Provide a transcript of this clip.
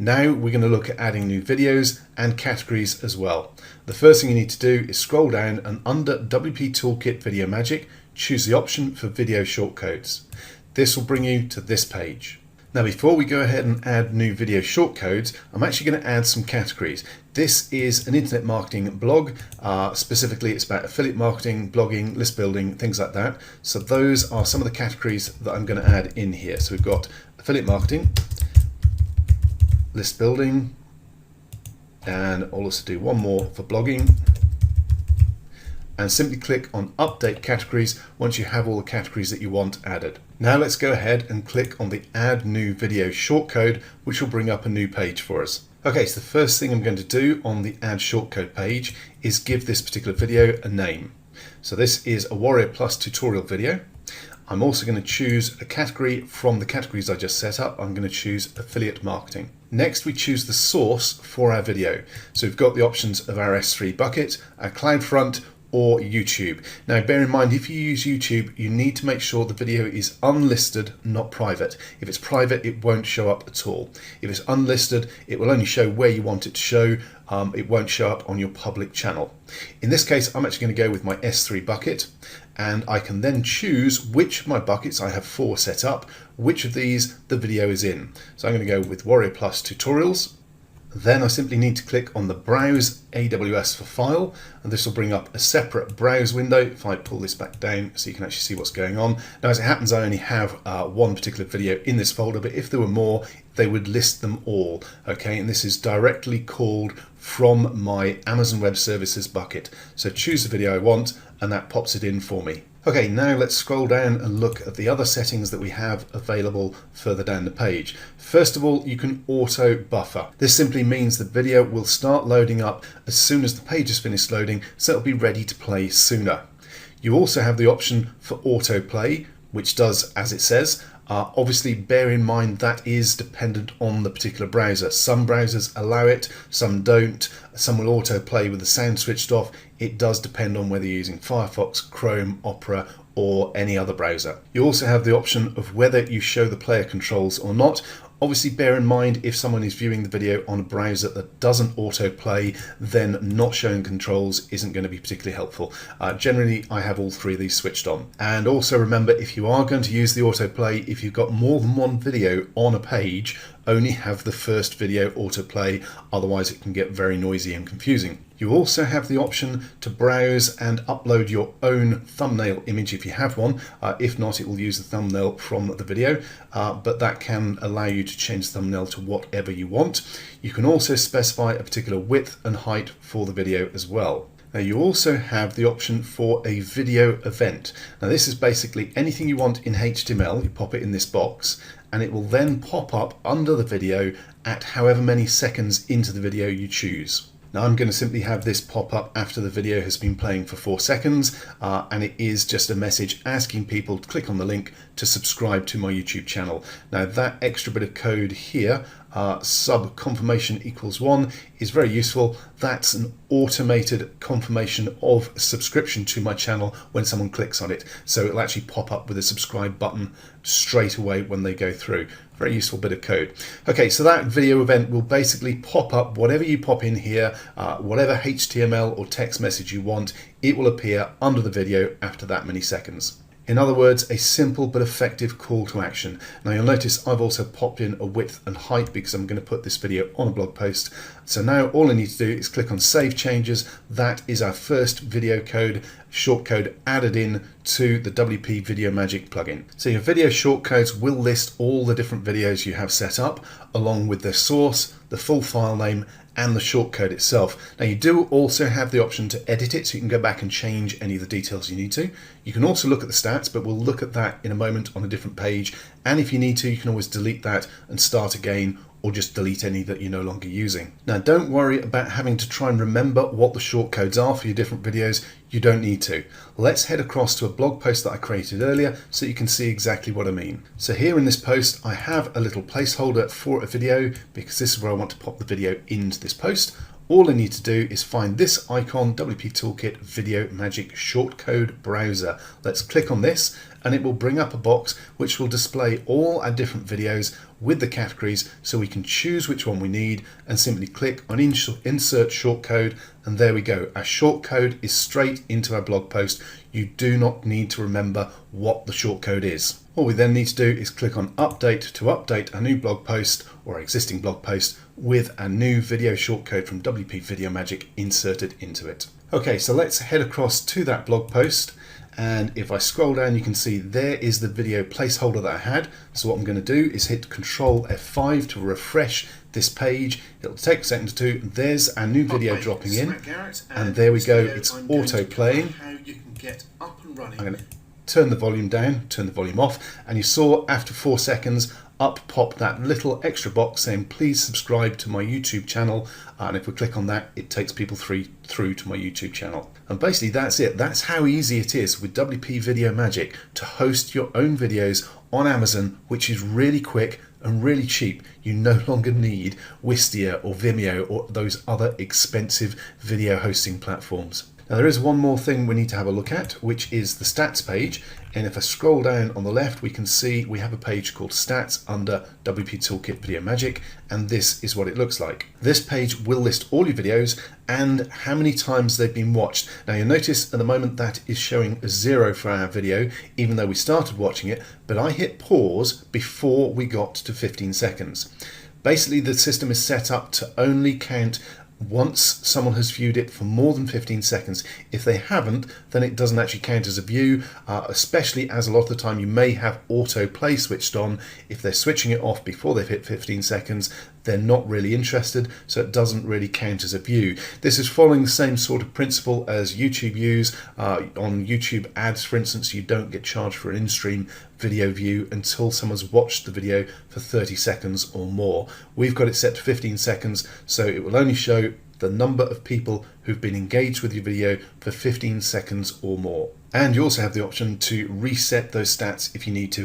Now we're going to look at adding new videos and categories as well. The first thing you need to do is scroll down and under WP Toolkit Video Magic, choose the option for video shortcodes. This will bring you to this page. Now before we go ahead and add new video shortcodes, I'm actually going to add some categories. This is an internet marketing blog. Specifically it's about affiliate marketing, blogging, list building, things like that. So those are some of the categories that I'm going to add in here. So we've got affiliate marketing, list building, and I'll also do one more for blogging. And simply click on update categories once you have all the categories that you want added. Now let's go ahead and click on the add new video shortcode, which will bring up a new page for us. Okay, so the first thing I'm going to do on the add shortcode page is give this particular video a name. So this is a Warrior Plus tutorial video. I'm also going to choose a category from the categories I just set up. I'm going to choose affiliate marketing. Next, we choose the source for our video. So we've got the options of our S3 bucket, our CloudFront, or YouTube. Now bear in mind, if you use YouTube, you need to make sure the video is unlisted, not private. If it's private, it won't show up at all. If it's unlisted, it will only show where you want it to show. It won't show up on your public channel. In this case, I'm actually going to go with my S3 bucket, and I can then choose which of my buckets, I have 4 set up, which of these the video is in. So I'm going to go with Warrior Plus Tutorials. Then I simply need to click on the Browse AWS for File, and this will bring up a separate browse window. If I pull this back down so you can actually see what's going on. Now as it happens, I only have one particular video in this folder, but if there were more, they would list them all. Okay, and this is directly called from my Amazon Web Services bucket. So choose the video I want, and that pops it in for me. Okay, now let's scroll down and look at the other settings that we have available further down the page. First of all, you can auto buffer. This simply means the video will start loading up as soon as the page is finished loading, so it'll be ready to play sooner. You also have the option for autoplay, which does as it says. Obviously bear in mind that is dependent on the particular browser. Some browsers allow it, some don't. Some will autoplay with the sound switched off. It does depend on whether you're using Firefox, Chrome, Opera, or any other browser. You also have the option of whether you show the player controls or not. Obviously bear in mind, if someone is viewing the video on a browser that doesn't autoplay, then not showing controls isn't going to be particularly helpful. Generally, I have all 3 of these switched on. And also remember, if you are going to use the autoplay, if you've got more than one video on a page, only have the first video autoplay, otherwise it can get very noisy and confusing. You also have the option to browse and upload your own thumbnail image if you have one. If not, it will use the thumbnail from the video, but that can allow you to change the thumbnail to whatever you want. You can also specify a particular width and height for the video as well. Now you also have the option for a video event. Now this is basically anything you want in HTML, you pop it in this box, and it will then pop up under the video at however many seconds into the video you choose. Now I'm going to simply have this pop up after the video has been playing for 4 seconds, and it is just a message asking people to click on the link to subscribe to my YouTube channel. Now that extra bit of code here, sub confirmation equals 1, is very useful. That's an automated confirmation of subscription to my channel when someone clicks on it. So it'll actually pop up with a subscribe button straight away when they go through. Very useful bit of code. Okay, so that video event will basically pop up whatever you pop in here, whatever HTML or text message you want, it will appear under the video after that many seconds. In other words, a simple but effective call to action. Now you'll notice I've also popped in a width and height because I'm going to put this video on a blog post. So now all I need to do is click on Save Changes. That is our first video code, shortcode added in to the WP Video Magic plugin. So your video shortcodes will list all the different videos you have set up, along with their source, the full file name, and the shortcode itself. Now you do also have the option to edit it, so you can go back and change any of the details you need to. You can also look at the stats, but we'll look at that in a moment on a different page. And if you need to, you can always delete that and start again, or just delete any that you're no longer using. Now don't worry about having to try and remember what the shortcodes are for your different videos. You don't need to. Let's head across to a blog post that I created earlier so you can see exactly what I mean. So here in this post, I have a little placeholder for a video because this is where I want to pop the video into this post. All I need to do is find this icon, WP Toolkit Video Magic Shortcode Browser. Let's click on this, and it will bring up a box which will display all our different videos with the categories, so we can choose which one we need and simply click on insert shortcode, and there we go. Our shortcode is straight into our blog post. You do not need to remember what the shortcode is. All we then need to do is click on update to update a new blog post or existing blog post with a new video shortcode from WP Video Magic inserted into it. Okay, so let's head across to that blog post, and if I scroll down you can see there is the video placeholder that I had. So what I'm going to do is hit Control F5 to refresh this page. It'll take a second or two. There's our new video dropping in, and there we go, it's auto playing. I'm going to turn the volume down, turn the volume off, and you saw after 4 seconds up popped that little extra box saying please subscribe to my YouTube channel, and if we click on that it takes people through to my YouTube channel. And basically that's it. That's how easy it is with WP Video Magic to host your own videos on Amazon, which is really quick and really cheap. You no longer need Wistia or Vimeo or those other expensive video hosting platforms. Now there is one more thing we need to have a look at, which is the stats page. And if I scroll down on the left, we can see we have a page called Stats under WP Toolkit Video Magic, and this is what it looks like. This page will list all your videos and how many times they've been watched. Now you'll notice at the moment that is showing a 0 for our video, even though we started watching it, but I hit pause before we got to 15 seconds. Basically the system is set up to only count once someone has viewed it for more than 15 seconds. If they haven't, then it doesn't actually count as a view, especially as a lot of the time you may have autoplay switched on. If they're switching it off before they've hit 15 seconds, they're not really interested, so it doesn't really count as a view. This is following the same sort of principle as YouTube views. On YouTube ads, for instance, you don't get charged for an in-stream video view until someone's watched the video for 30 seconds or more. We've got it set to 15 seconds, so it will only show the number of people who've been engaged with your video for 15 seconds or more. And you also have the option to reset those stats if you need to